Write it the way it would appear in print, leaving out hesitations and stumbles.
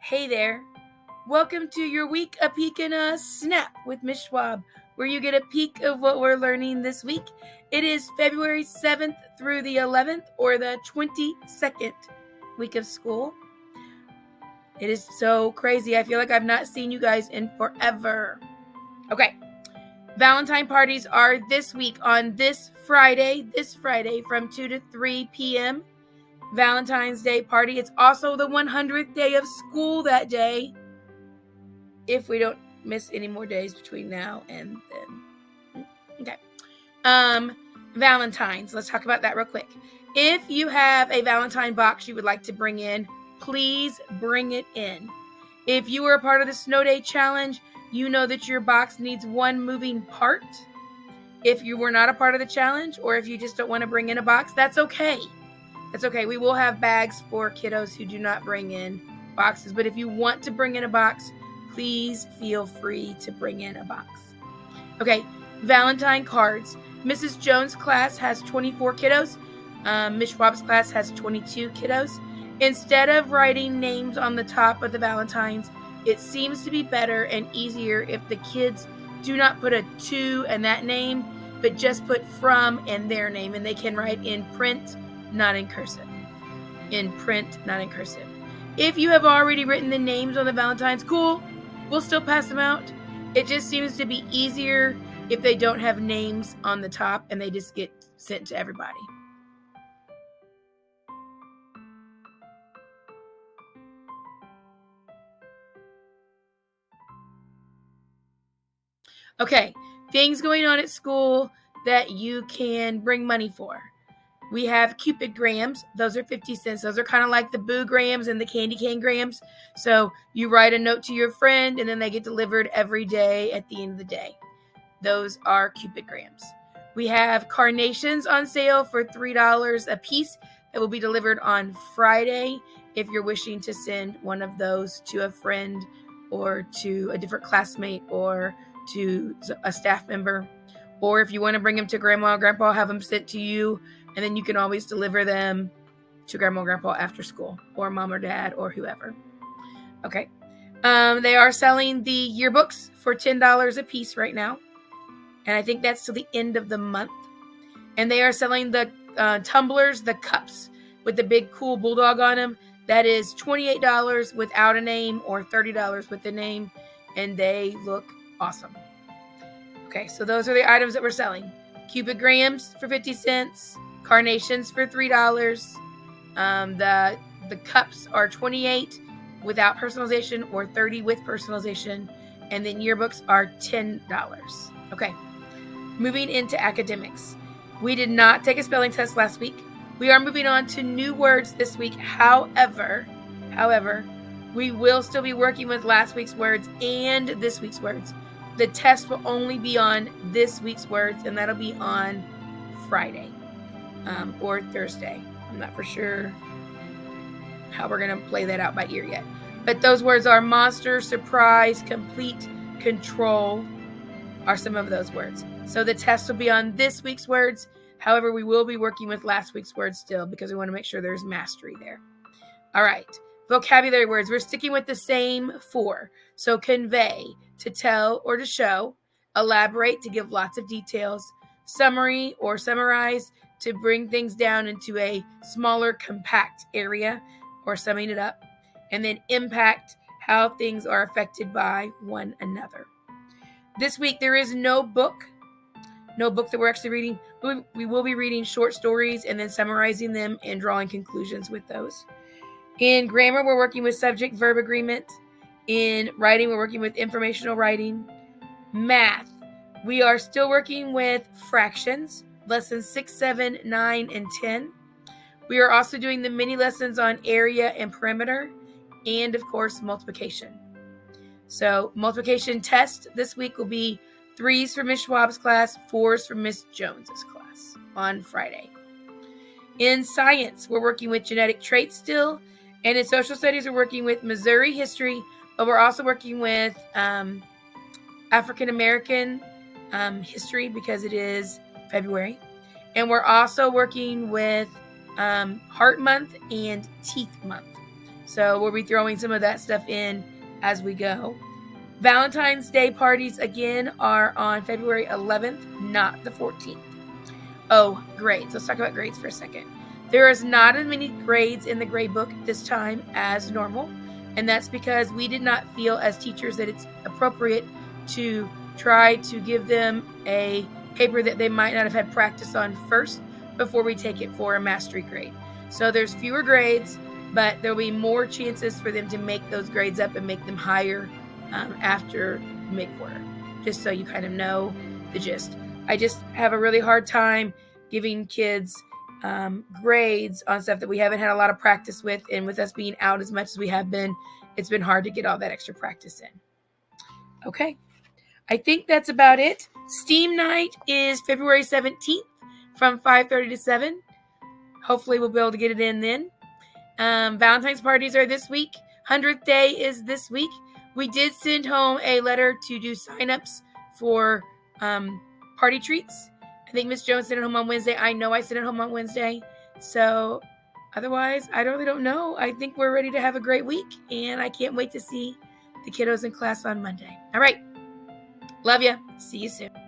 Hey there. Welcome to your week, a peek and a snap with Miss Schwab, where you get a peek of what we're learning this week. It is February 7th through the 11th, or the 22nd week of school. It is so crazy. I feel like I've not seen you guys in forever. Okay. Valentine parties are this week on this Friday from 2 to 3 p.m. Valentine's Day party. It's also the 100th day of school that day, if we don't miss any more days between now and then. Okay. Valentines. Let's talk about that real quick. If you have a Valentine box you would like to bring in, please bring it in. If you were a part of the Snow Day Challenge, you know that your box needs one moving part. If you were not a part of the challenge, or if you just don't want to bring in a box, that's okay. That's okay. We will have bags for kiddos who do not bring in boxes. But if you want to bring in a box, please feel free to bring in a box. Okay, Valentine Cards. Mrs. Jones' class has 24 kiddos. Miss Schwab's class has 22 kiddos. Instead of writing names on the top of the Valentines, it seems to be better and easier if the kids do not put a to and that name, but just put from and their name, and they can write in print, not in cursive. In print, not in cursive. If you have already written the names on the Valentines, cool. We'll still pass them out. It just seems to be easier if they don't have names on the top and they just get sent to everybody. Okay, things going on at school that you can bring money for. We have Cupid grams. Those are 50 cents. Those are kind of like the Boo grams and the candy cane grams. So you write a note to your friend and then they get delivered every day at the end of the day. Those are Cupid grams. We have carnations on sale for $3 a piece that will be delivered on Friday if you're wishing to send one of those to a friend or to a different classmate or to a staff member. Or if you want to bring them to grandma or grandpa, have them sent to you, and then you can always deliver them to grandma or grandpa after school, or mom or dad or whoever. Okay. They are selling the yearbooks for $10 a piece right now. And I think that's till the end of the month. And they are selling the tumblers, the cups with the big cool bulldog on them. That is $28 without a name or $30 with a name. And they look awesome. Okay, so those are the items that we're selling. Cupid grams for 50 cents. Carnations for $3. The cups are $28 without personalization or $30 with personalization. And then yearbooks are $10. Okay, moving into academics. We did not take a spelling test last week. We are moving on to new words this week. However, we will still be working with last week's words and this week's words. The test will only be on this week's words, and that'll be on Friday or Thursday. I'm not for sure how we're going to play that out by ear yet. But those words are monster, surprise, complete, control are some of those words. So the test will be on this week's words. However, we will be working with last week's words still because we want to make sure there's mastery there. All right. Vocabulary words. We're sticking with the same 4. So convey, to tell or to show. Elaborate, to give lots of details. Summary or summarize, to bring things down into a smaller, compact area or summing it up. And then impact, how things are affected by one another. This week, there is no book that we're actually reading. We will be reading short stories and then summarizing them and drawing conclusions with those. In grammar, we're working with subject-verb agreement. In writing, we're working with informational writing. Math, we are still working with fractions, lessons 6, 7, 9, and 10. We are also doing the mini lessons on area and perimeter, and of course, multiplication. So multiplication test this week will be 3s for Miss Schwab's class, 4s for Miss Jones's class on Friday. In science, we're working with genetic traits still. And in social studies, we're working with Missouri history, but we're also working with African American history because it is February. And we're also working with Heart Month and Teeth Month. So we'll be throwing some of that stuff in as we go. Valentine's Day parties again are on February 11th, not the 14th. Oh, grades. Let's talk about grades for a second. There is not as many grades in the grade book this time as normal, and that's because we did not feel as teachers that it's appropriate to try to give them a paper that they might not have had practice on first before we take it for a mastery grade. So there's fewer grades, but there'll be more chances for them to make those grades up and make them higher after mid-quarter, just so you kind of know the gist. I just have a really hard time giving kids grades on stuff that we haven't had a lot of practice with, and with us being out as much as we have been, it's been hard to get all that extra practice in. Okay, I think that's about it. Steam night is February 17th from 5:30 to 7. Hopefully we'll be able to get it in then. Valentine's parties are this week. 100th day is this week. We did send home a letter to do signups for party treats. I think Miss Jones sent it home on Wednesday. I know I sent it home on Wednesday. So otherwise, I really don't know. I think we're ready to have a great week, and I can't wait to see the kiddos in class on Monday. All right. Love ya. See you soon.